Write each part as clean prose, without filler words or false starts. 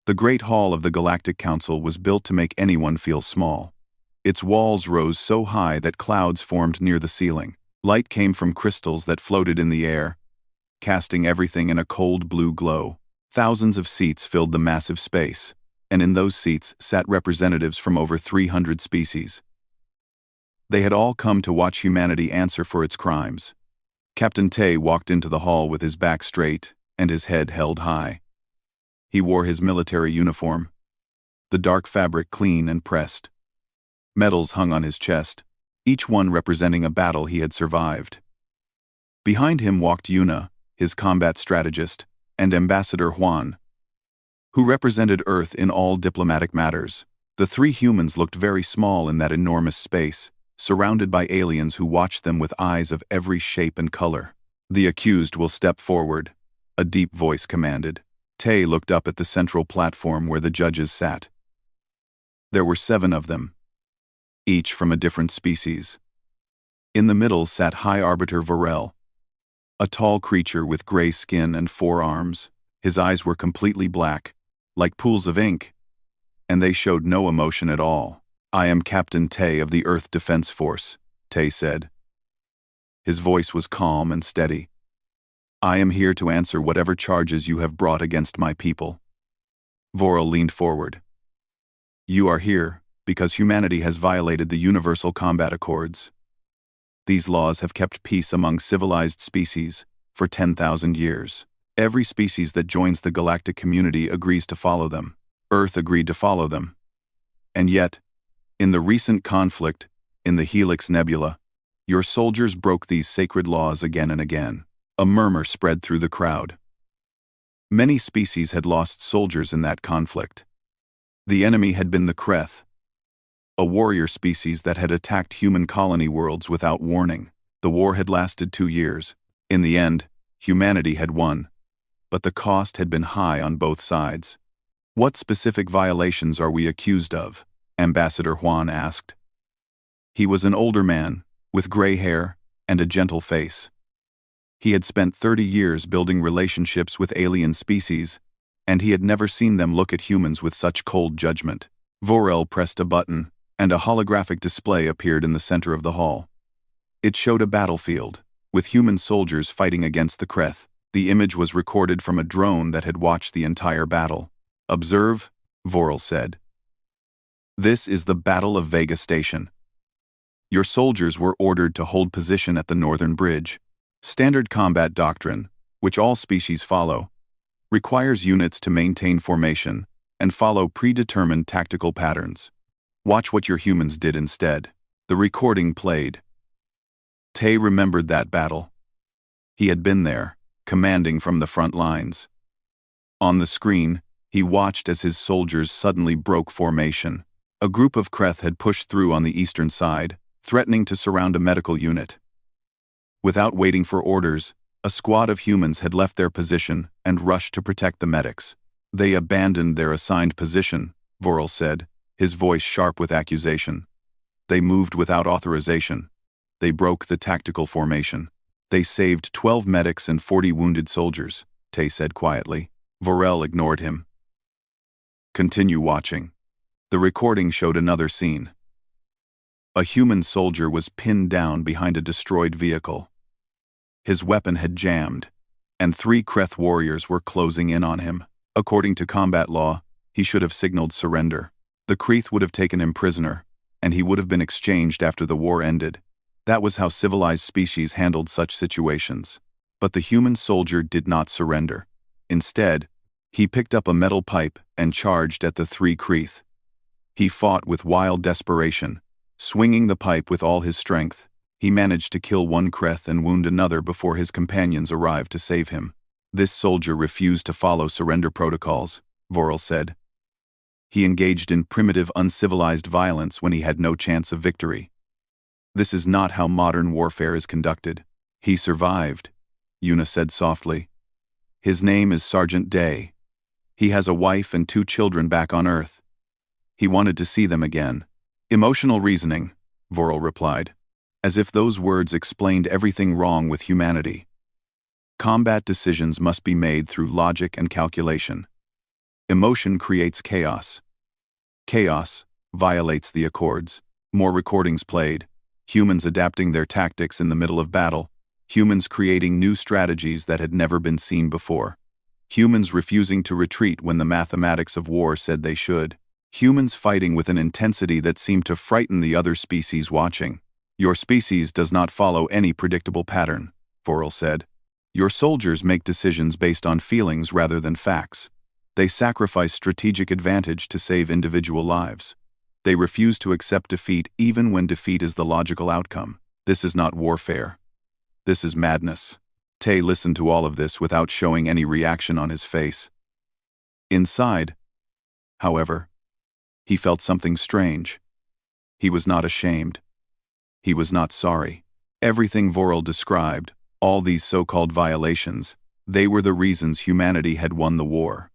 The Great Hall of the Galactic Council was built to make anyone feel small. Its walls rose so high that clouds formed near the ceiling. Light came from crystals that floated in the air, casting everything in a cold blue glow. Thousands of seats filled the massive space, and in those seats sat representatives from over 300 species. They had all come to watch humanity answer for its crimes. Captain Tay walked into the hall with his back straight and his head held high. He wore his military uniform, the dark fabric clean and pressed. Medals hung on his chest, each one representing a battle he had survived. Behind him walked Yuna, his combat strategist, and Ambassador Juan, who represented Earth in all diplomatic matters. The three humans looked very small in that enormous space, surrounded by aliens who watched them with eyes of every shape and color. "The accused will step forward," a deep voice commanded. Tay looked up at the central platform where the judges sat. There were 7 of them, each from a different species. In the middle sat High Arbiter Vorel, a tall creature with gray skin and 4 arms. His eyes were completely black, like pools of ink, and they showed no emotion at all. "I am Captain Tay of the Earth Defense Force," Tay said. His voice was calm and steady. "I am here to answer whatever charges you have brought against my people." Vorel leaned forward. "You are here because humanity has violated the Universal Combat Accords. These laws have kept peace among civilized species for 10,000 years. Every species that joins the galactic community agrees to follow them. Earth agreed to follow them. And yet, in the recent conflict in the Helix Nebula, your soldiers broke these sacred laws again and again." A murmur spread through the crowd. Many species had lost soldiers in that conflict. The enemy had been the Kreth, a warrior species that had attacked human colony worlds without warning. The war had lasted 2 years. In the end, humanity had won, but the cost had been high on both sides. "What specific violations are we accused of?" Ambassador Juan asked. He was an older man, with gray hair and a gentle face. He had spent 30 years building relationships with alien species, and he had never seen them look at humans with such cold judgment. Vorel pressed a button, and a holographic display appeared in the center of the hall. It showed a battlefield, with human soldiers fighting against the Kreth. The image was recorded from a drone that had watched the entire battle. "Observe," Vorel said. "This is the Battle of Vega Station. Your soldiers were ordered to hold position at the northern bridge. Standard combat doctrine, which all species follow, requires units to maintain formation and follow predetermined tactical patterns. Watch what your humans did instead." The recording played. Tay remembered that battle. He had been there, commanding from the front lines. On the screen, he watched as his soldiers suddenly broke formation. A group of Kreth had pushed through on the eastern side, threatening to surround a medical unit. Without waiting for orders, a squad of humans had left their position and rushed to protect the medics. "They abandoned their assigned position," Vorel said, his voice sharp with accusation. "They moved without authorization. They broke the tactical formation. They saved 12 medics and 40 wounded soldiers," Tay said quietly. Vorel ignored him. "Continue watching." The recording showed another scene. A human soldier was pinned down behind a destroyed vehicle. His weapon had jammed, and 3 Kreth warriors were closing in on him. According to combat law, he should have signaled surrender. The Kreth would have taken him prisoner, and he would have been exchanged after the war ended. That was how civilized species handled such situations. But the human soldier did not surrender. Instead, he picked up a metal pipe and charged at the 3 Kreth. He fought with wild desperation, swinging the pipe with all his strength. He managed to kill 1 Kreth and wound another before his companions arrived to save him. "This soldier refused to follow surrender protocols," Vorel said. "He engaged in primitive, uncivilized violence when he had no chance of victory. This is not how modern warfare is conducted." "He survived," Yuna said softly. "His name is Sergeant Day. He has a wife and 2 children back on Earth. He wanted to see them again." "Emotional reasoning," Vorel replied, as if those words explained everything wrong with humanity. Combat decisions must be made through logic and calculation. Emotion creates chaos. Chaos violates the accords. More recordings played. Humans adapting their tactics in the middle of battle. Humans creating new strategies that had never been seen before. Humans refusing to retreat when the mathematics of war said they should. Humans fighting with an intensity that seemed to frighten the other species watching. Your species does not follow any predictable pattern, Vorel said. Your soldiers make decisions based on feelings rather than facts. They sacrifice strategic advantage to save individual lives. They refuse to accept defeat even when defeat is the logical outcome. This is not warfare. This is madness. Tay listened to all of this without showing any reaction on his face. Inside, however, he felt something strange. He was not ashamed. He was not sorry. Everything Vorel described, all these so-called violations, they were the reasons humanity had won the war.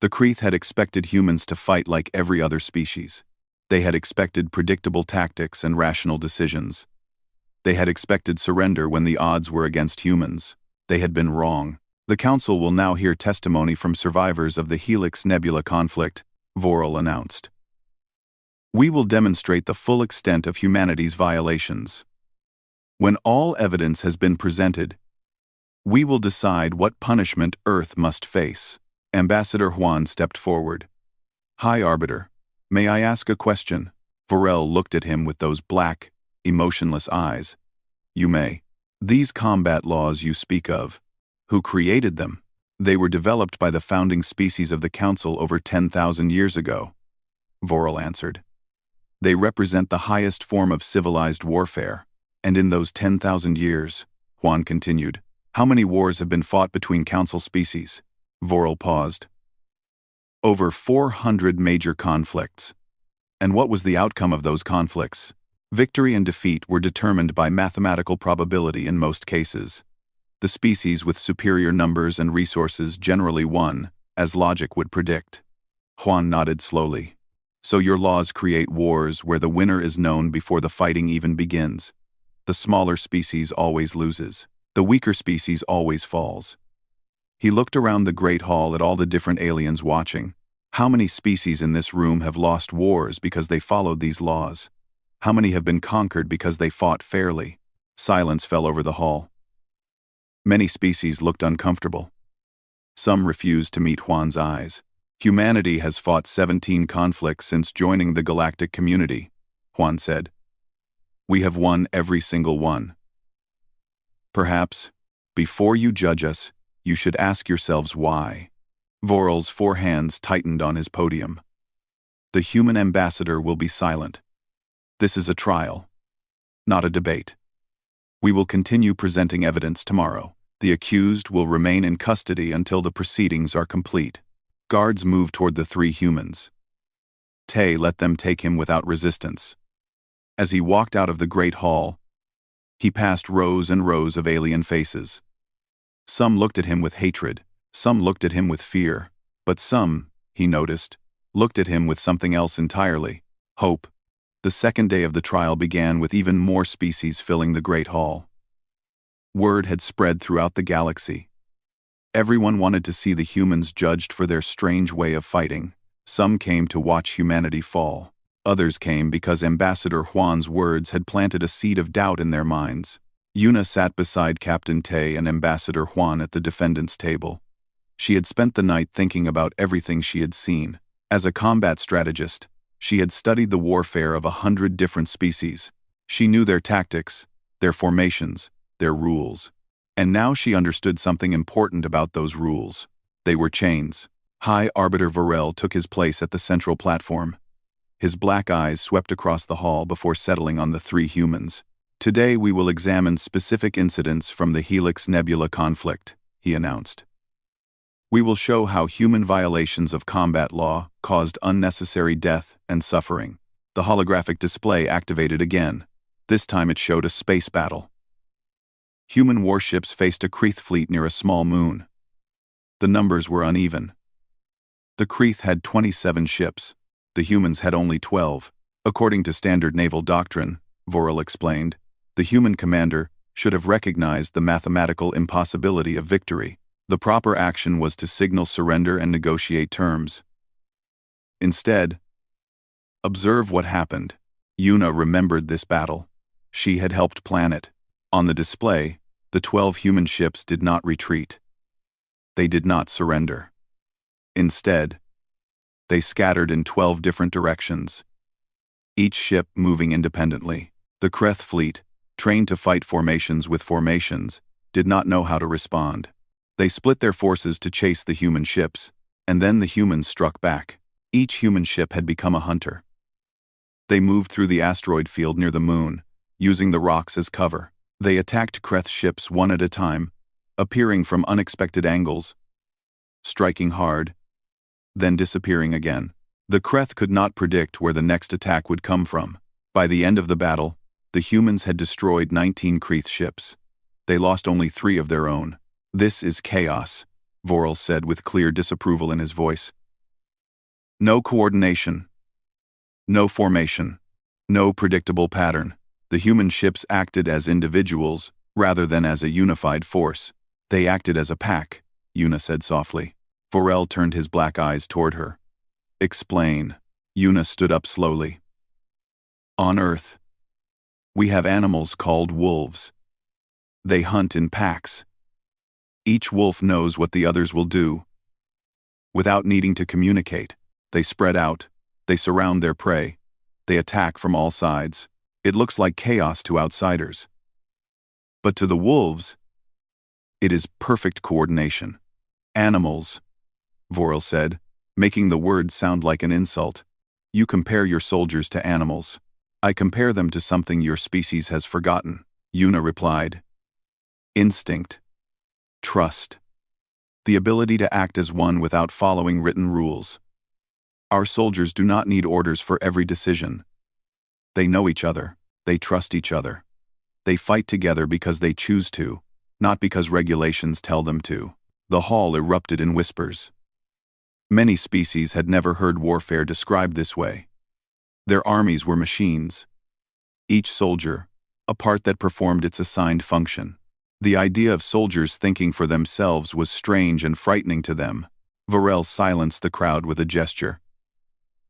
The Kreeth had expected humans to fight like every other species. They had expected predictable tactics and rational decisions. They had expected surrender when the odds were against humans. They had been wrong. The Council will now hear testimony from survivors of the Helix Nebula conflict, Vorel announced. We will demonstrate the full extent of humanity's violations. When all evidence has been presented, we will decide what punishment Earth must face. Ambassador Juan stepped forward. High Arbiter, may I ask a question? Vorel looked at him with those black, emotionless eyes. You may. These combat laws you speak of, who created them? They were developed by the founding species of the Council over 10,000 years ago, Vorel answered. They represent the highest form of civilized warfare, and in those 10,000 years, Juan continued, how many wars have been fought between Council species? Vorel paused. Over 400 major conflicts. And what was the outcome of those conflicts? Victory and defeat were determined by mathematical probability in most cases. The species with superior numbers and resources generally won, as logic would predict. Juan nodded slowly. So your laws create wars where the winner is known before the fighting even begins. The smaller species always loses. The weaker species always falls. He looked around the great hall at all the different aliens watching. How many species in this room have lost wars because they followed these laws? How many have been conquered because they fought fairly? Silence fell over the hall. Many species looked uncomfortable. Some refused to meet Juan's eyes. Humanity has fought 17 conflicts since joining the galactic community, Juan said. We have won every single one. Perhaps, before you judge us, you should ask yourselves why. Vorel's four hands tightened on his podium. The human ambassador will be silent. This is a trial, not a debate. We will continue presenting evidence tomorrow. The accused will remain in custody until the proceedings are complete. Guards moved toward the three humans. Tay let them take him without resistance. As he walked out of the great hall, he passed rows and rows of alien faces. Some looked at him with hatred, some looked at him with fear, but some, he noticed, looked at him with something else entirely, hope. The second day of the trial began with even more species filling the great hall. Word had spread throughout the galaxy. Everyone wanted to see the humans judged for their strange way of fighting. Some came to watch humanity fall. Others came because Ambassador Juan's words had planted a seed of doubt in their minds. Yuna sat beside Captain Tay and Ambassador Juan at the defendant's table. She had spent the night thinking about everything she had seen. As a combat strategist, she had studied the warfare of 100 different species. She knew their tactics, their formations, their rules. And now she understood something important about those rules. They were chains. High Arbiter Vorel took his place at the central platform. His black eyes swept across the hall before settling on the three humans. Today we will examine specific incidents from the Helix Nebula conflict, he announced. We will show how human violations of combat law caused unnecessary death and suffering. The holographic display activated again. This time it showed a space battle. Human warships faced a Kreeth fleet near a small moon. The numbers were uneven. The Kreeth had 27 ships. The humans had only 12. According to standard naval doctrine, Vorel explained, the human commander should have recognized the mathematical impossibility of victory. The proper action was to signal surrender and negotiate terms. Instead, observe what happened. Yuna remembered this battle. She had helped plan it. On the display, the 12 human ships did not retreat. They did not surrender. Instead, they scattered in 12 different directions, each ship moving independently. The Kreth fleet, trained to fight formations with formations, did not know how to respond. They split their forces to chase the human ships, and then the humans struck back. Each human ship had become a hunter. They moved through the asteroid field near the moon, using the rocks as cover. They attacked Kreth ships one at a time, appearing from unexpected angles, striking hard, then disappearing again. The Kreth could not predict where the next attack would come from. By the end of the battle, the humans had destroyed 19 Kreth ships. They lost only 3 of their own. "This is chaos," Vorel said with clear disapproval in his voice. "No coordination. No formation. No predictable pattern. The human ships acted as individuals, rather than as a unified force. They acted as a pack," Yuna said softly. Vorel turned his black eyes toward her. "Explain." Yuna stood up slowly. "On Earth, we have animals called wolves. They hunt in packs. Each wolf knows what the others will do. Without needing to communicate, they spread out, they surround their prey, they attack from all sides. It looks like chaos to outsiders. But to the wolves, it is perfect coordination." "Animals," Vorel said, making the word sound like an insult. "You compare your soldiers to animals. I compare them to something your species has forgotten," Yuna replied. "Instinct. Trust. The ability to act as one without following written rules. Our soldiers do not need orders for every decision. They know each other. They trust each other. They fight together because they choose to, not because regulations tell them to." The hall erupted in whispers. Many species had never heard warfare described this way. Their armies were machines. Each soldier, a part that performed its assigned function. The idea of soldiers thinking for themselves was strange and frightening to them. Vorel silenced the crowd with a gesture.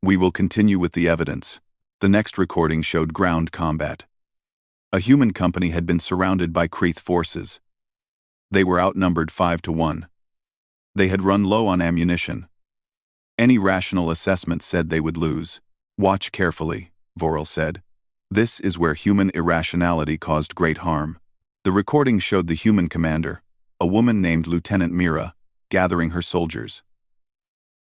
"We will continue with the evidence." The next recording showed ground combat. A human company had been surrounded by Kreth forces. They were outnumbered 5 to 1. They had run low on ammunition. Any rational assessment said they would lose. "Watch carefully," Vorel said. "This is where human irrationality caused great harm." The recording showed the human commander, a woman named Lieutenant Mira, gathering her soldiers.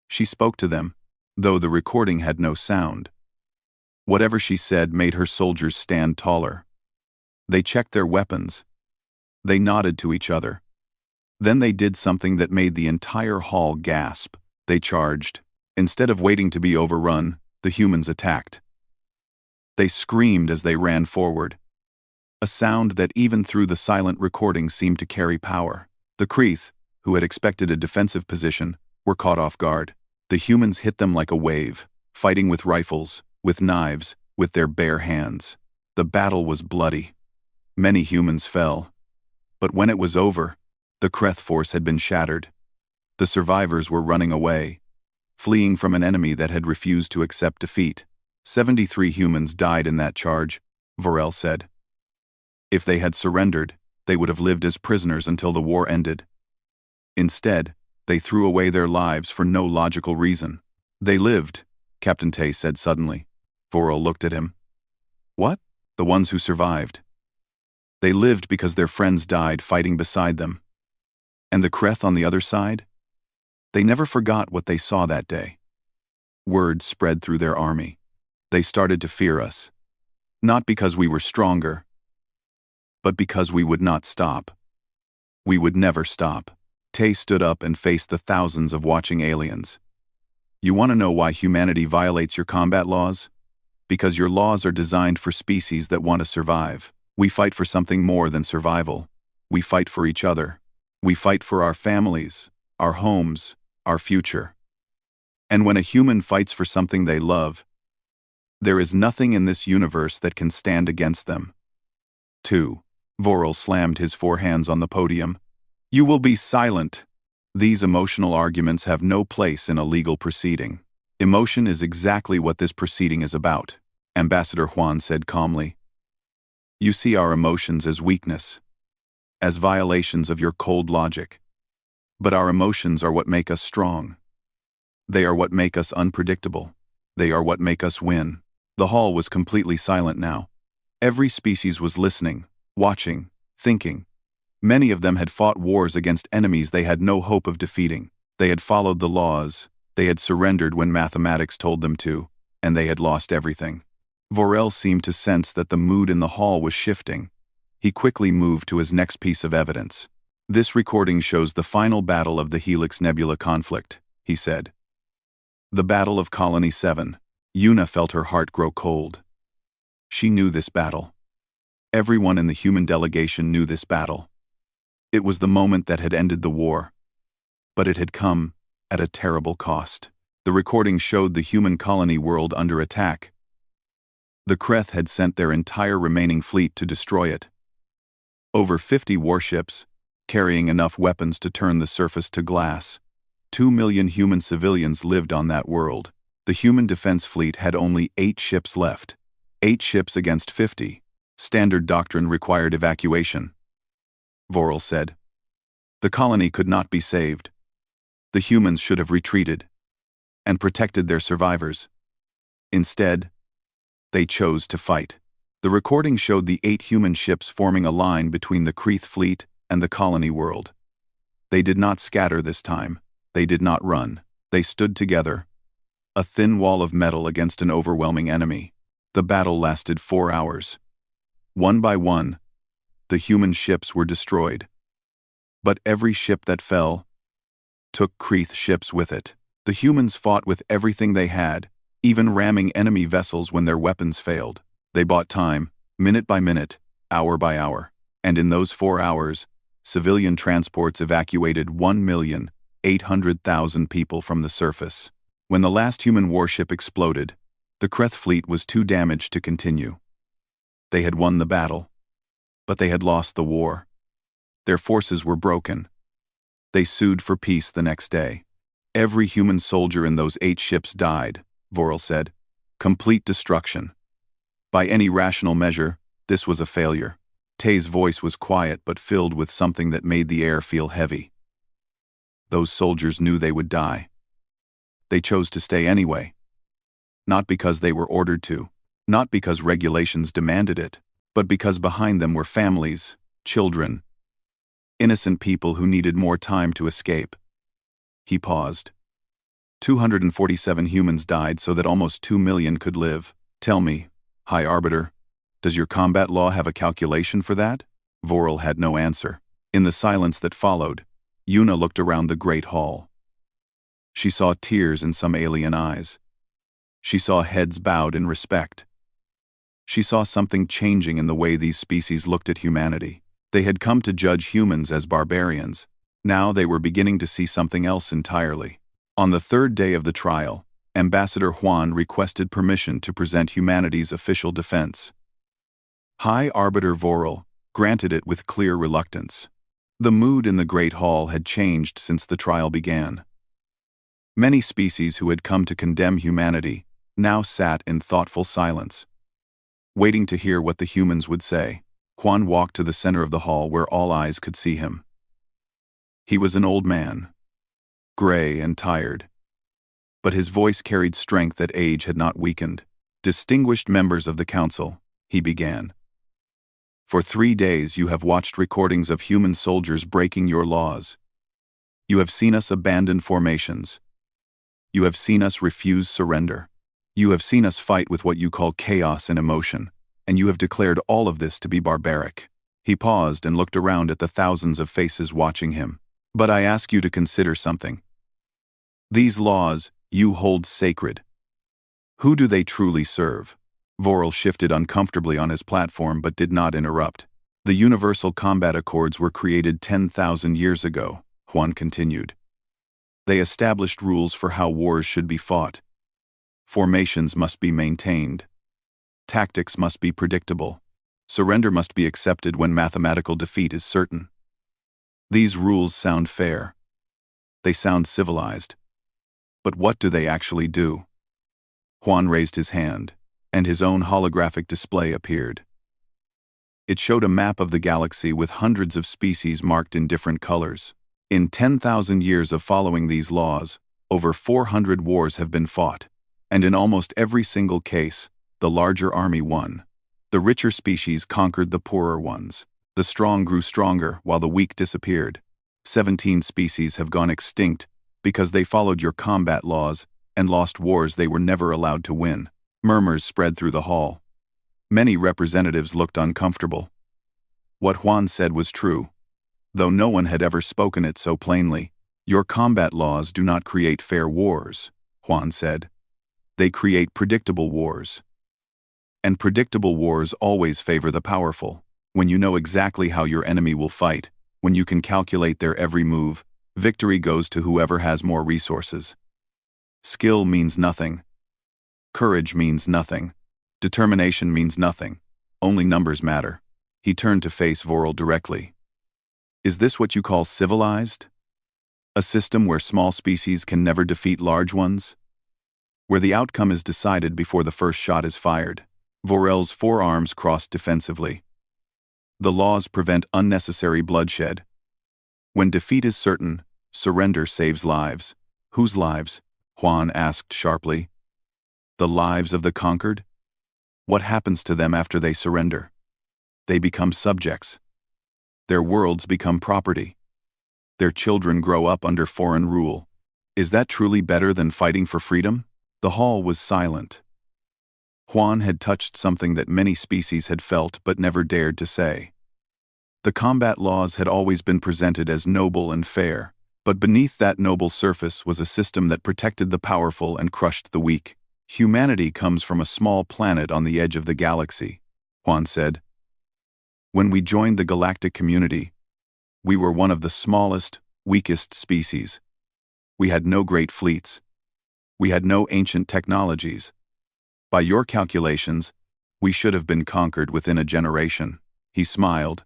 She spoke to them, though the recording had no sound. Whatever she said made her soldiers stand taller. They checked their weapons. They nodded to each other. Then they did something that made the entire hall gasp. They charged. Instead of waiting to be overrun, the humans attacked. They screamed as they ran forward. A sound that even through the silent recording seemed to carry power. The Kreth, who had expected a defensive position, were caught off guard. The humans hit them like a wave, fighting with rifles, with knives, with their bare hands. The battle was bloody. Many humans fell. But when it was over, the Kreth force had been shattered. The survivors were running away, fleeing from an enemy that had refused to accept defeat. 73 humans died in that charge, Vorel said. If they had surrendered, they would have lived as prisoners until the war ended. Instead, they threw away their lives for no logical reason. "They lived," Captain Tay said suddenly. Vorel looked at him. "What?" "The ones who survived. They lived because their friends died fighting beside them. And the Kreth on the other side? They never forgot what they saw that day. Word spread through their army. They started to fear us. Not because we were stronger, but because we would not stop. We would never stop." Tay stood up and faced the thousands of watching aliens. "You want to know why humanity violates your combat laws? Because your laws are designed for species that want to survive. We fight for something more than survival. We fight for each other. We fight for our families, our homes, our future. And when a human fights for something they love, there is nothing in this universe that can stand against them." 2. Vorel slammed his 4 hands on the podium. "You will be silent," These emotional arguments have no place in a legal proceeding. Emotion is exactly what this proceeding is about, Ambassador Juan said calmly. You see our emotions as weakness, as violations of your cold logic. But our emotions are what make us strong. They are what make us unpredictable. They are what make us win. The hall was completely silent now. Every species was listening, watching, thinking. Many of them had fought wars against enemies they had no hope of defeating. They had followed the laws, they had surrendered when mathematics told them to, and they had lost everything. Vorel seemed to sense that the mood in the hall was shifting. He quickly moved to his next piece of evidence. This recording shows the final battle of the Helix Nebula conflict, he said. The Battle of Colony 7. Yuna felt her heart grow cold. She knew this battle. Everyone in the human delegation knew this battle. It was the moment that had ended the war. But it had come at a terrible cost. The recording showed the human colony world under attack. The Kreth had sent their entire remaining fleet to destroy it. Over 50 warships, carrying enough weapons to turn the surface to glass. 2 million human civilians lived on that world. The human defense fleet had only 8 ships left. 8 ships against 50. Standard doctrine required evacuation. Vorel said. The colony could not be saved. The humans should have retreated and protected their survivors. Instead, they chose to fight. The recording showed the 8 human ships forming a line between the Kreth fleet and the colony world. They did not scatter this time. They did not run. They stood together, a thin wall of metal against an overwhelming enemy. The battle lasted 4 hours. One by one, the human ships were destroyed. But every ship that fell took Kreth ships with it. The humans fought with everything they had, even ramming enemy vessels when their weapons failed. They bought time, minute by minute, hour by hour. And in those 4 hours, civilian transports evacuated 1,800,000 people from the surface. When the last human warship exploded, the Kreth fleet was too damaged to continue. They had won the battle, but they had lost the war. Their forces were broken. They sued for peace the next day. Every human soldier in those 8 ships died, Vorel said. Complete destruction. By any rational measure, this was a failure. Tay's voice was quiet but filled with something that made the air feel heavy. Those soldiers knew they would die. They chose to stay anyway. Not because they were ordered to, not because regulations demanded it, but because behind them were families, children, innocent people who needed more time to escape. He paused. 247 humans died so that almost 2 million could live. Tell me, High Arbiter, does your combat law have a calculation for that? Vorel had no answer. In the silence that followed, Yuna looked around the great hall. She saw tears in some alien eyes. She saw heads bowed in respect. She saw something changing in the way these species looked at humanity. They had come to judge humans as barbarians. Now they were beginning to see something else entirely. On the 3rd day of the trial, Ambassador Juan requested permission to present humanity's official defense. High Arbiter Vorel granted it with clear reluctance. The mood in the Great Hall had changed since the trial began. Many species who had come to condemn humanity now sat in thoughtful silence, waiting to hear what the humans would say. Juan walked to the center of the hall where all eyes could see him. He was an old man, gray and tired, but his voice carried strength that age had not weakened. Distinguished members of the council, he began. For 3 days you have watched recordings of human soldiers breaking your laws. You have seen us abandon formations. You have seen us refuse surrender. You have seen us fight with what you call chaos and emotion, and you have declared all of this to be barbaric. He paused and looked around at the thousands of faces watching him. But I ask you to consider something. These laws you hold sacred. Who do they truly serve? Vorel shifted uncomfortably on his platform but did not interrupt. The Universal Combat Accords were created 10,000 years ago, Juan continued. They established rules for how wars should be fought. Formations must be maintained. Tactics must be predictable. Surrender must be accepted when mathematical defeat is certain. These rules sound fair. They sound civilized. But what do they actually do? Juan raised his hand, and his own holographic display appeared. It showed a map of the galaxy with hundreds of species marked in different colors. In 10,000 years of following these laws, over 400 wars have been fought, and in almost every single case, the larger army won. The richer species conquered the poorer ones. The strong grew stronger while the weak disappeared. 17 species have gone extinct because they followed your combat laws and lost wars they were never allowed to win. Murmurs spread through the hall. Many representatives looked uncomfortable. What Juan said was true, though no one had ever spoken it so plainly. Your combat laws do not create fair wars, Juan said. They create predictable wars. And predictable wars always favor the powerful. When you know exactly how your enemy will fight, when you can calculate their every move, victory goes to whoever has more resources. Skill means nothing. Courage means nothing. Determination means nothing. Only numbers matter. He turned to face Vorel directly. Is this what you call civilized? A system where small species can never defeat large ones? Where the outcome is decided before the first shot is fired? Vorel's forearms crossed defensively. The laws prevent unnecessary bloodshed. When defeat is certain, surrender saves lives. Whose lives? Juan asked sharply. The lives of the conquered? What happens to them after they surrender? They become subjects. Their worlds become property. Their children grow up under foreign rule. Is that truly better than fighting for freedom? The hall was silent. Juan had touched something that many species had felt but never dared to say. The combat laws had always been presented as noble and fair, but beneath that noble surface was a system that protected the powerful and crushed the weak. Humanity comes from a small planet on the edge of the galaxy, Juan said. When we joined the galactic community, we were one of the smallest, weakest species. We had no great fleets. We had no ancient technologies. By your calculations, we should have been conquered within a generation. He smiled,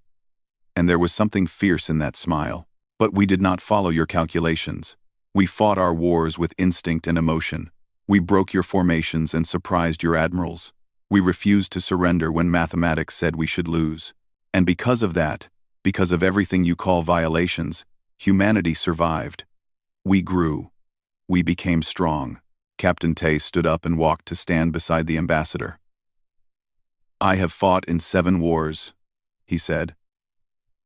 and there was something fierce in that smile. But we did not follow your calculations. We fought our wars with instinct and emotion. We broke your formations and surprised your admirals. We refused to surrender when mathematics said we should lose. And because of that, because of everything you call violations, humanity survived. We grew. We became strong. Captain Tay stood up and walked to stand beside the ambassador. I have fought in 7 wars, he said.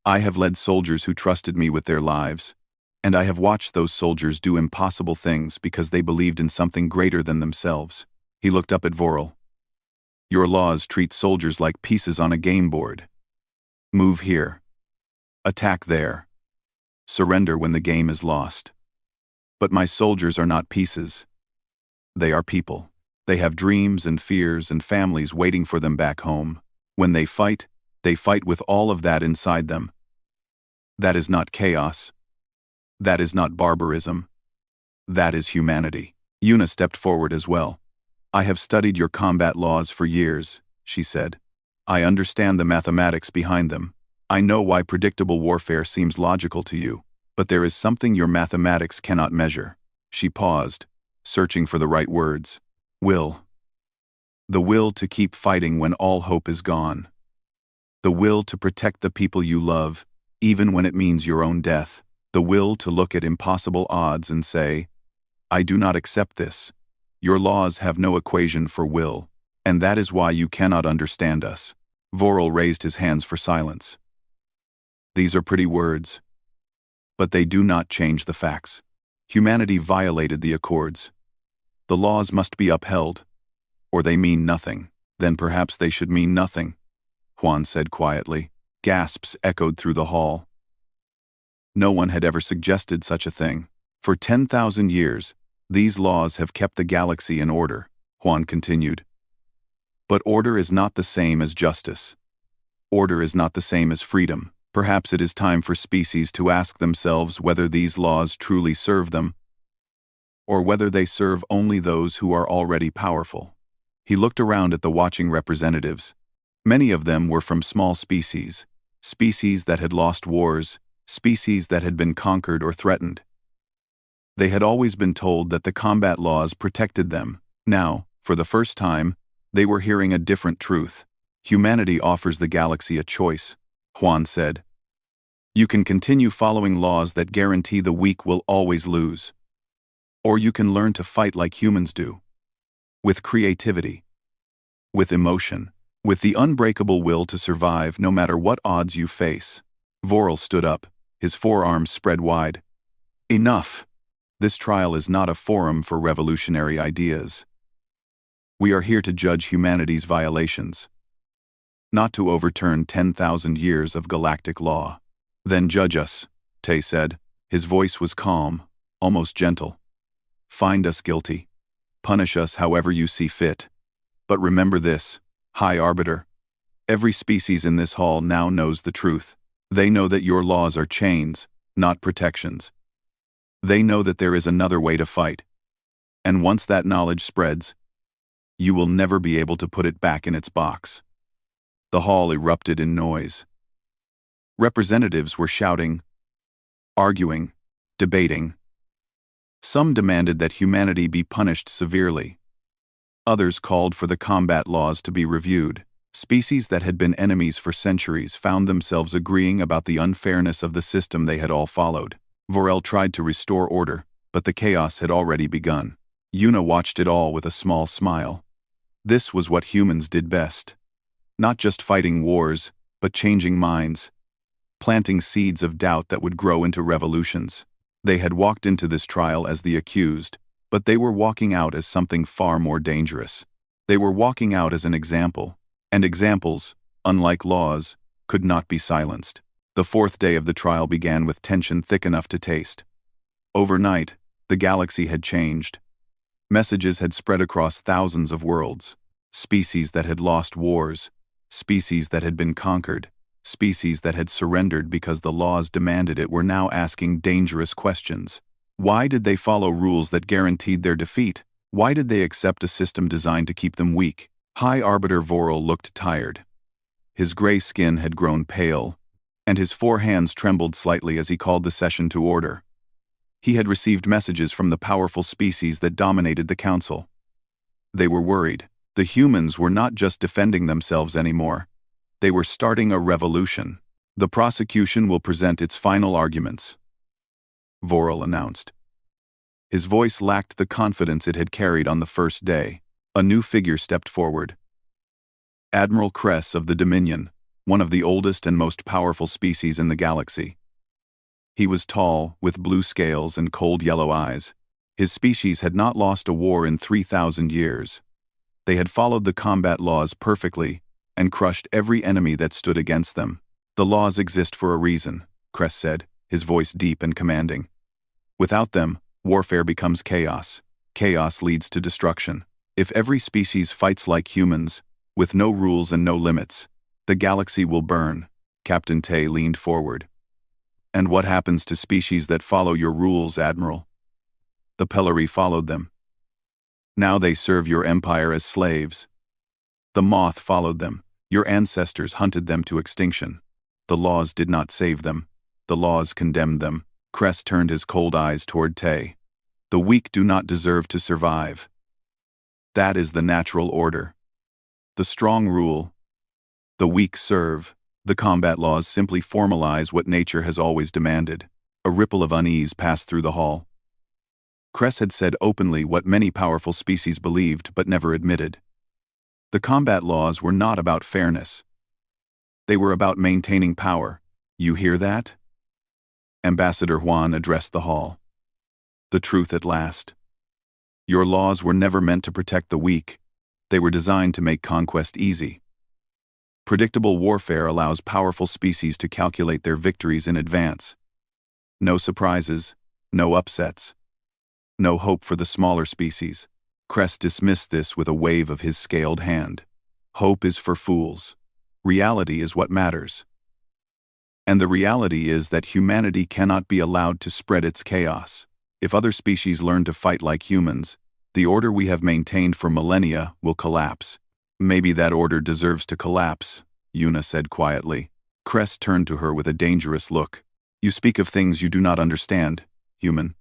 I have led soldiers who trusted me with their lives, and I have watched those soldiers do impossible things because they believed in something greater than themselves. He looked up at Vorel. Your laws treat soldiers like pieces on a game board. Move here. Attack there. Surrender when the game is lost. But my soldiers are not pieces. They are people. They have dreams and fears and families waiting for them back home. When they fight with all of that inside them. That is not chaos. That is not barbarism. That is humanity. Yuna stepped forward as well. I have studied your combat laws for years, she said. I understand the mathematics behind them. I know why predictable warfare seems logical to you, but there is something your mathematics cannot measure. She paused, searching for the right words. Will. The will to keep fighting when all hope is gone. The will to protect the people you love, even when it means your own death. The will to look at impossible odds and say, I do not accept this. Your laws have no equation for will, and that is why you cannot understand us. Vorel raised his hands for silence. These are pretty words, but they do not change the facts. Humanity violated the accords. The laws must be upheld, or they mean nothing. Then perhaps they should mean nothing, Juan said quietly. Gasps echoed through the hall. No one had ever suggested such a thing. For 10,000 years, these laws have kept the galaxy in order, Juan continued. But order is not the same as justice. Order is not the same as freedom. Perhaps it is time for species to ask themselves whether these laws truly serve them, or whether they serve only those who are already powerful. He looked around at the watching representatives. Many of them were from small species, species that had lost wars, species that had been conquered or threatened. They had always been told that the combat laws protected them. Now, for the first time, they were hearing a different truth. Humanity offers the galaxy a choice, Juan said. You can continue following laws that guarantee the weak will always lose. Or you can learn to fight like humans do. With creativity. With emotion. With the unbreakable will to survive no matter what odds you face. Vorel stood up, his forearms spread wide. Enough! This trial is not a forum for revolutionary ideas. We are here to judge humanity's violations. Not to overturn 10,000 years of galactic law. Then judge us, Tay said. His voice was calm, almost gentle. Find us guilty. Punish us however you see fit. But remember this, High Arbiter. Every species in this hall now knows the truth. They know that your laws are chains, not protections. They know that there is another way to fight. And once that knowledge spreads, you will never be able to put it back in its box. The hall erupted in noise. Representatives were shouting, arguing, debating. Some demanded that humanity be punished severely. Others called for the combat laws to be reviewed. Species that had been enemies for centuries found themselves agreeing about the unfairness of the system they had all followed. Vorel tried to restore order, but the chaos had already begun. Yuna watched it all with a small smile. This was what humans did best. Not just fighting wars, but changing minds. Planting seeds of doubt that would grow into revolutions. They had walked into this trial as the accused, but they were walking out as something far more dangerous. They were walking out as an example, and examples, unlike laws, could not be silenced. The fourth day of the trial began with tension thick enough to taste. Overnight, the galaxy had changed. Messages had spread across thousands of worlds. Species that had lost wars, species that had been conquered, species that had surrendered because the laws demanded it were now asking dangerous questions. Why did they follow rules that guaranteed their defeat? Why did they accept a system designed to keep them weak? High Arbiter Vorel looked tired. His gray skin had grown pale, and his four hands trembled slightly as he called the session to order. He had received messages from the powerful species that dominated the council. They were worried. The humans were not just defending themselves anymore. They were starting a revolution. The prosecution will present its final arguments, Vorel announced. His voice lacked the confidence it had carried on the first day. A new figure stepped forward. Admiral Kress of the Dominion, one of the oldest and most powerful species in the galaxy. He was tall, with blue scales and cold yellow eyes. His species had not lost a war in 3,000 years. They had followed the combat laws perfectly and crushed every enemy that stood against them. The laws exist for a reason, Kress said, his voice deep and commanding. Without them, warfare becomes chaos. Chaos leads to destruction. If every species fights like humans, with no rules and no limits, the galaxy will burn. Captain Tay leaned forward. And what happens to species that follow your rules, Admiral? The Pellery followed them. Now they serve your empire as slaves. The Moth followed them. Your ancestors hunted them to extinction. The laws did not save them. The laws condemned them. Kress turned his cold eyes toward Tay. The weak do not deserve to survive. That is the natural order. The strong rule. The weak serve. The combat laws simply formalize what nature has always demanded. A ripple of unease passed through the hall. Kress had said openly what many powerful species believed but never admitted. The combat laws were not about fairness. They were about maintaining power. You hear that? Ambassador Juan addressed the hall. The truth at last. Your laws were never meant to protect the weak. They were designed to make conquest easy. Predictable warfare allows powerful species to calculate their victories in advance. No surprises, no upsets. No hope for the smaller species. Kress dismissed this with a wave of his scaled hand. Hope is for fools. Reality is what matters. And the reality is that humanity cannot be allowed to spread its chaos. If other species learn to fight like humans, the order we have maintained for millennia will collapse. Maybe that order deserves to collapse, Yuna said quietly. Kress turned to her with a dangerous look. You speak of things you do not understand, human.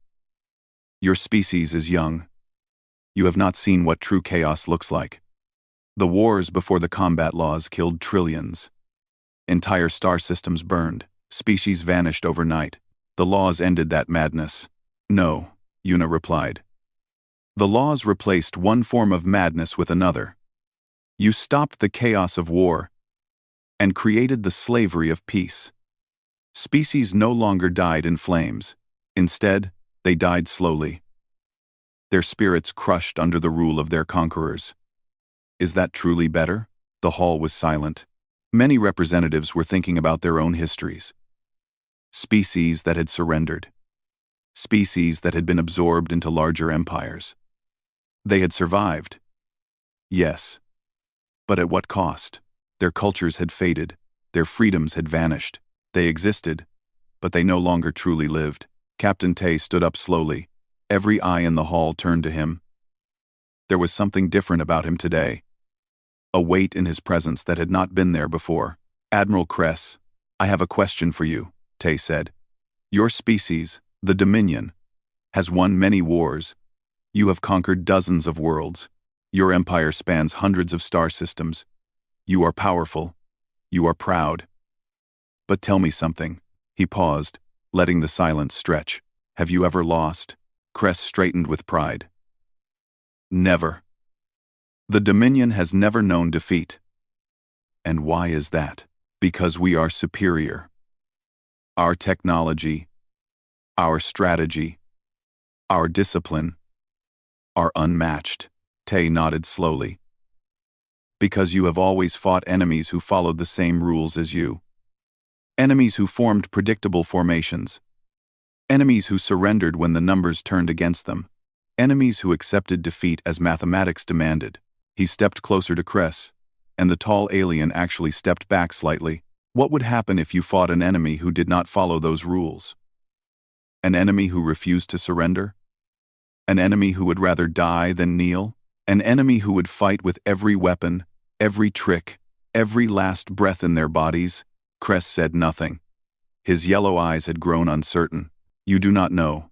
Your species is young. You have not seen what true chaos looks like. The wars before the combat laws killed trillions. Entire star systems burned. Species vanished overnight. The laws ended that madness. No, Yuna replied. The laws replaced one form of madness with another. You stopped the chaos of war and created the slavery of peace. Species no longer died in flames. Instead, they died slowly. Their spirits crushed under the rule of their conquerors. Is that truly better? The hall was silent. Many representatives were thinking about their own histories. Species that had surrendered. Species that had been absorbed into larger empires. They had survived. Yes. But at what cost? Their cultures had faded. Their freedoms had vanished. They existed, but they no longer truly lived. Captain Tay stood up slowly. Every eye in the hall turned to him. There was something different about him today. A weight in his presence that had not been there before. Admiral Kress, I have a question for you, Tay said. Your species, the Dominion, has won many wars. You have conquered dozens of worlds. Your empire spans hundreds of star systems. You are powerful. You are proud. But tell me something. He paused, letting the silence stretch. Have you ever lost? Kress straightened with pride. Never. The Dominion has never known defeat. And why is that? Because we are superior. Our technology, our strategy, our discipline are unmatched. Tay nodded slowly. Because you have always fought enemies who followed the same rules as you. Enemies who formed predictable formations. Enemies who surrendered when the numbers turned against them. Enemies who accepted defeat as mathematics demanded. He stepped closer to Kress, and the tall alien actually stepped back slightly. What would happen if you fought an enemy who did not follow those rules? An enemy who refused to surrender? An enemy who would rather die than kneel? An enemy who would fight with every weapon, every trick, every last breath in their bodies? Kress said nothing. His yellow eyes had grown uncertain. You do not know,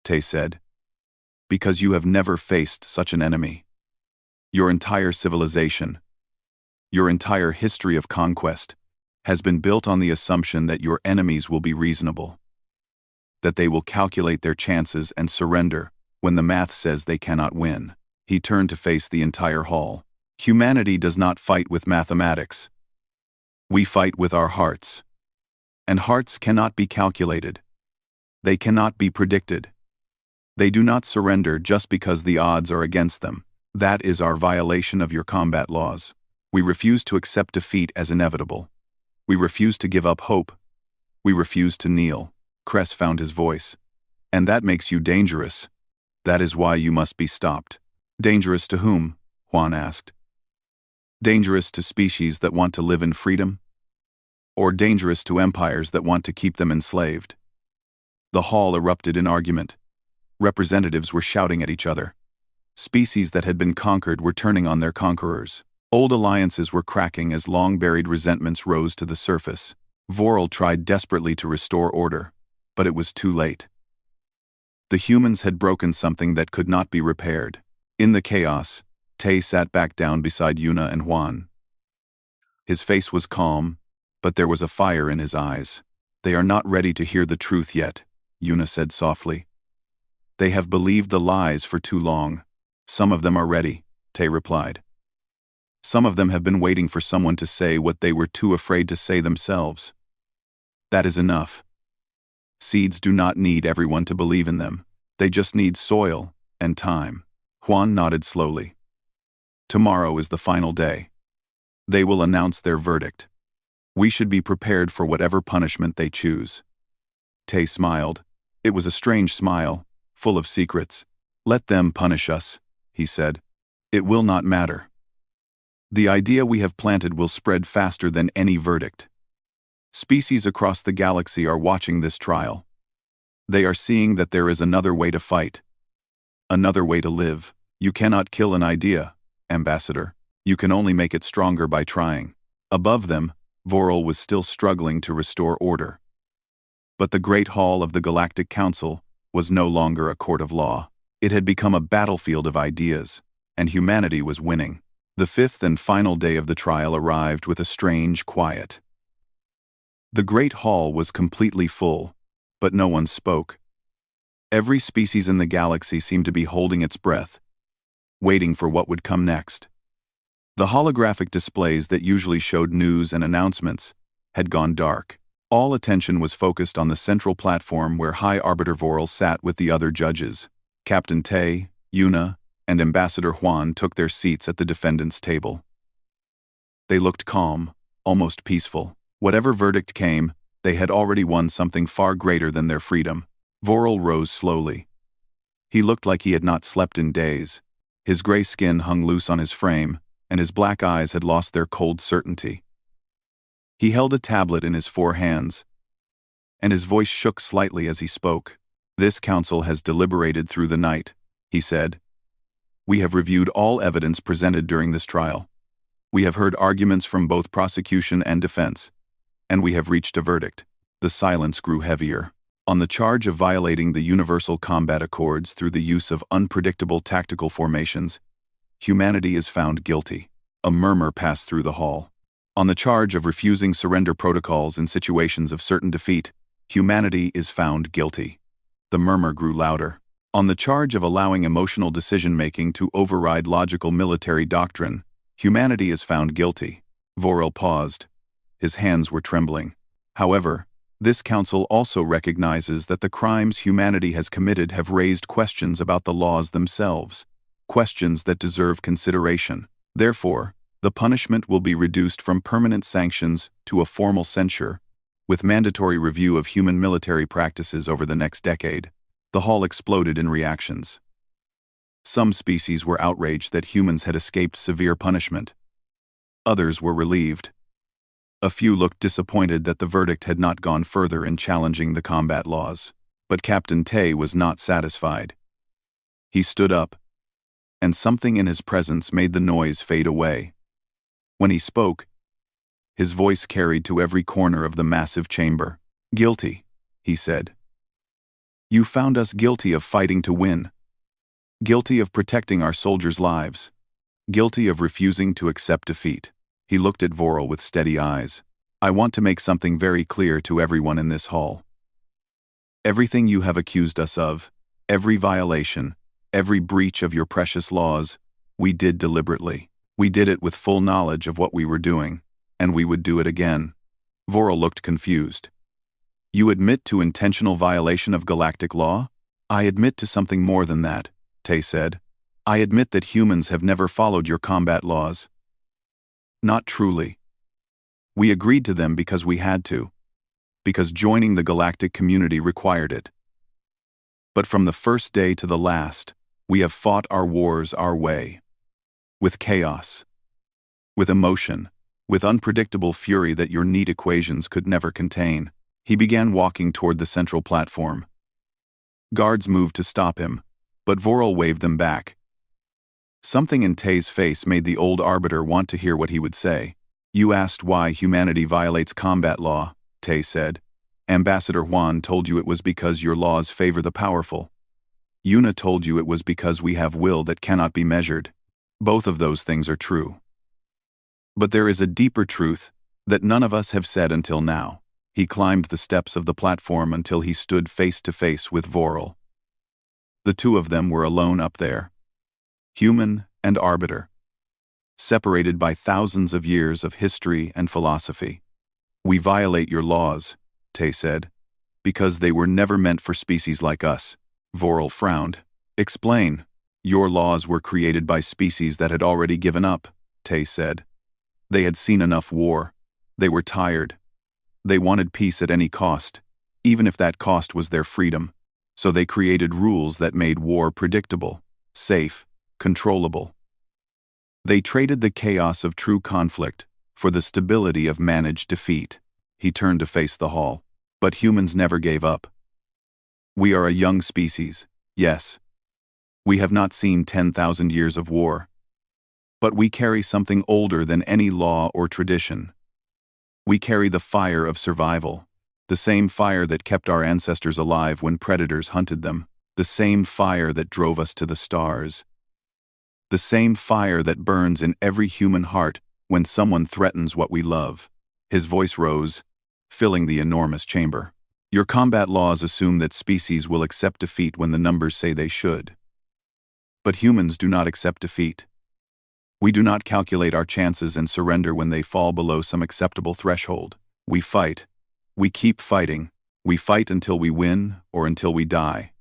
Tay said, because you have never faced such an enemy. Your entire civilization, your entire history of conquest, has been built on the assumption that your enemies will be reasonable, that they will calculate their chances and surrender when the math says they cannot win. He turned to face the entire hall. Humanity does not fight with mathematics. We fight with our hearts. And hearts cannot be calculated. They cannot be predicted. They do not surrender just because the odds are against them. That is our violation of your combat laws. We refuse to accept defeat as inevitable. We refuse to give up hope. We refuse to kneel. Kress found his voice. And that makes you dangerous. That is why you must be stopped. Dangerous to whom? Juan asked. Dangerous to species that want to live in freedom? Or dangerous to empires that want to keep them enslaved? The hall erupted in argument. Representatives were shouting at each other. Species that had been conquered were turning on their conquerors. Old alliances were cracking as long-buried resentments rose to the surface. Vorel tried desperately to restore order, but it was too late. The humans had broken something that could not be repaired. In the chaos, Tay sat back down beside Yuna and Juan. His face was calm, but there was a fire in his eyes. They are not ready to hear the truth yet, Yuna said softly. They have believed the lies for too long. Some of them are ready, Tay replied. Some of them have been waiting for someone to say what they were too afraid to say themselves. That is enough. Seeds do not need everyone to believe in them. They just need soil and time. Juan nodded slowly. Tomorrow is the final day. They will announce their verdict. We should be prepared for whatever punishment they choose. Tay smiled. It was a strange smile, full of secrets. Let them punish us, he said. It will not matter. The idea we have planted will spread faster than any verdict. Species across the galaxy are watching this trial. They are seeing that there is another way to fight. Another way to live. You cannot kill an idea, Ambassador. You can only make it stronger by trying. Above them, Vorel was still struggling to restore order. But the Great Hall of the Galactic Council was no longer a court of law. It had become a battlefield of ideas, and humanity was winning. The fifth and final day of the trial arrived with a strange quiet. The great hall was completely full, but no one spoke. Every species in the galaxy seemed to be holding its breath, waiting for what would come next. The holographic displays that usually showed news and announcements had gone dark. All attention was focused on the central platform where High Arbiter Vorel sat with the other judges. Captain Tay, Yuna, and Ambassador Juan took their seats at the defendants' table. They looked calm, almost peaceful. Whatever verdict came, they had already won something far greater than their freedom. Vorel rose slowly. He looked like he had not slept in days. His gray skin hung loose on his frame, and his black eyes had lost their cold certainty. He held a tablet in his 4 hands, and his voice shook slightly as he spoke. "This council has deliberated through the night," he said. "We have reviewed all evidence presented during this trial. We have heard arguments from both prosecution and defense, and we have reached a verdict." The silence grew heavier. On the charge of violating the Universal Combat Accords through the use of unpredictable tactical formations, humanity is found guilty. A murmur passed through the hall. On the charge of refusing surrender protocols in situations of certain defeat, humanity is found guilty. The murmur grew louder. On the charge of allowing emotional decision-making to override logical military doctrine, humanity is found guilty. Vorel paused. His hands were trembling. However, this council also recognizes that the crimes humanity has committed have raised questions about the laws themselves, questions that deserve consideration. Therefore, the punishment will be reduced from permanent sanctions to a formal censure, with mandatory review of human military practices over the next decade. The hall exploded in reactions. Some species were outraged that humans had escaped severe punishment. Others were relieved. A few looked disappointed that the verdict had not gone further in challenging the combat laws. But Captain Tay was not satisfied. He stood up, and something in his presence made the noise fade away. When he spoke, his voice carried to every corner of the massive chamber. "Guilty," he said. "You found us guilty of fighting to win. Guilty of protecting our soldiers' lives. Guilty of refusing to accept defeat." He looked at Vorel with steady eyes. "I want to make something very clear to everyone in this hall. Everything you have accused us of, every violation, every breach of your precious laws, we did deliberately. We did it with full knowledge of what we were doing, and we would do it again." Vorel looked confused. "You admit to intentional violation of galactic law?" "I admit to something more than that," Tay said. "I admit that humans have never followed your combat laws." "Not truly. We agreed to them because we had to, because joining the galactic community required it. But from the first day to the last, we have fought our wars our way. With chaos, with emotion, with unpredictable fury that your neat equations could never contain." He began walking toward the central platform. Guards moved to stop him, but Vorel waved them back. Something in Tay's face made the old arbiter want to hear what he would say. "You asked why humanity violates combat law," Tay said. "Ambassador Juan told you it was because your laws favor the powerful. Yuna told you it was because we have will that cannot be measured. Both of those things are true. But there is a deeper truth that none of us have said until now." He climbed the steps of the platform until he stood face to face with Vorel. The two of them were alone up there, human and arbiter, separated by thousands of years of history and philosophy. "We violate your laws," Tay said, "because they were never meant for species like us." Vorel frowned. "Explain." "Your laws were created by species that had already given up," Tay said. "They had seen enough war. They were tired. They wanted peace at any cost, even if that cost was their freedom. So they created rules that made war predictable, safe, controllable. They traded the chaos of true conflict for the stability of managed defeat." He turned to face the hall. "But humans never gave up. We are a young species, yes. We have not seen 10,000 years of war. But we carry something older than any law or tradition. We carry the fire of survival. The same fire that kept our ancestors alive when predators hunted them. The same fire that drove us to the stars. The same fire that burns in every human heart when someone threatens what we love. His voice rose, filling the enormous chamber. Your combat laws assume that species will accept defeat when the numbers say they should. But humans do not accept defeat. We do not calculate our chances and surrender when they fall below some acceptable threshold. We fight. We keep fighting. We fight until we win or until we die.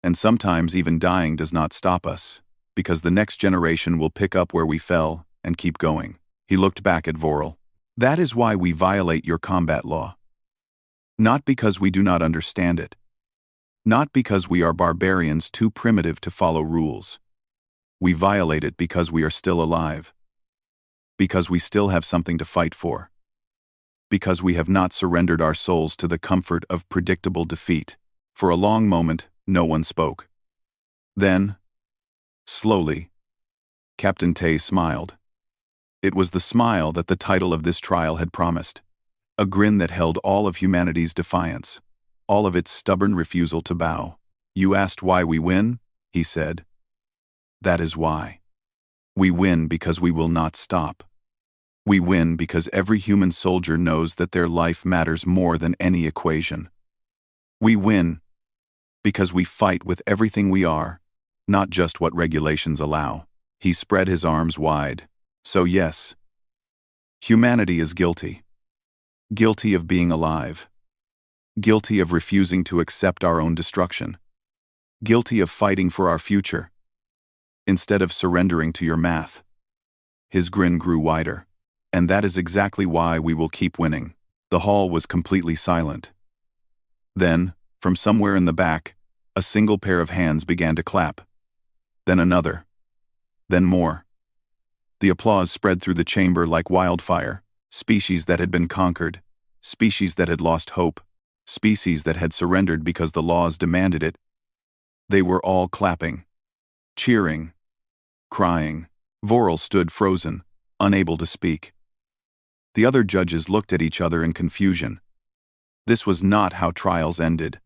And sometimes even dying does not stop us, because the next generation will pick up where we fell and keep going. He looked back at Vorel. That is why we violate your combat law. Not because we do not understand it. Not because we are barbarians too primitive to follow rules. We violate it because we are still alive. Because we still have something to fight for. Because we have not surrendered our souls to the comfort of predictable defeat. For a long moment, no one spoke. Then, slowly, Captain Tay smiled. It was the smile that the title of this trial had promised. A grin that held all of humanity's defiance, all of its stubborn refusal to bow. You asked why we win? He said. That is why. We win because we will not stop. We win because every human soldier knows that their life matters more than any equation. We win because we fight with everything we are, not just what regulations allow. He spread his arms wide. So yes, humanity is guilty. Guilty of being alive. Guilty of refusing to accept our own destruction. Guilty of fighting for our future, instead of surrendering to your math. His grin grew wider. And that is exactly why we will keep winning. The hall was completely silent. Then, from somewhere in the back, a single pair of hands began to clap. Then another. Then more. The applause spread through the chamber like wildfire. Species that had been conquered. Species that had lost hope. Species that had surrendered because the laws demanded it. They were all clapping. Cheering. Crying. Vorel stood frozen, unable to speak. The other judges looked at each other in confusion. This was not how trials ended.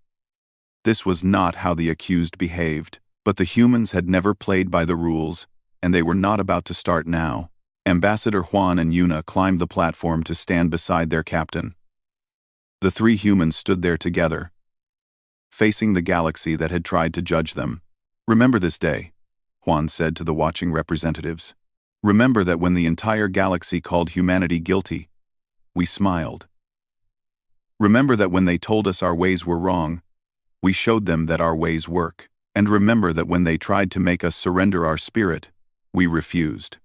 This was not how the accused behaved. But the humans had never played by the rules, and they were not about to start now. Ambassador Juan and Yuna climbed the platform to stand beside their captain. The three humans stood there together, facing the galaxy that had tried to judge them. Remember this day, Juan said to the watching representatives. Remember that when the entire galaxy called humanity guilty, we smiled. Remember that when they told us our ways were wrong, we showed them that our ways work. And remember that when they tried to make us surrender our spirit, we refused.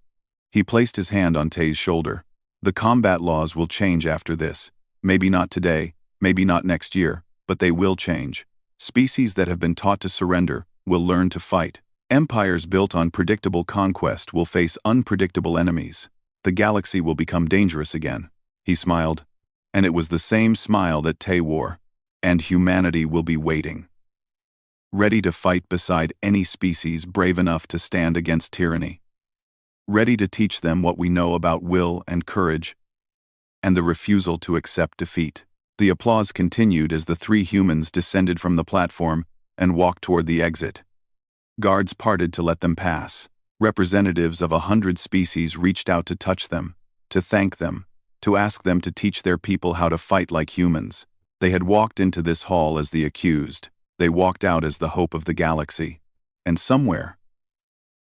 He placed his hand on Tay's shoulder. The combat laws will change after this. Maybe not today, maybe not next year, but they will change. Species that have been taught to surrender will learn to fight. Empires built on predictable conquest will face unpredictable enemies. The galaxy will become dangerous again. He smiled, and it was the same smile that Tay wore. And humanity will be waiting, ready to fight beside any species brave enough to stand against tyranny. Ready to teach them what we know about will and courage, and the refusal to accept defeat. The applause continued as the three humans descended from the platform and walked toward the exit. Guards parted to let them pass. Representatives of 100 species reached out to touch them, to thank them, to ask them to teach their people how to fight like humans. They had walked into this hall as the accused. They walked out as the hope of the galaxy. And somewhere,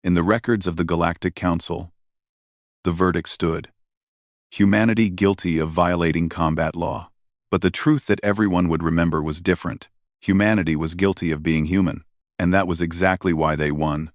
in the records of the Galactic Council, the verdict stood. Humanity guilty of violating combat law. But the truth that everyone would remember was different. Humanity was guilty of being human. And that was exactly why they won.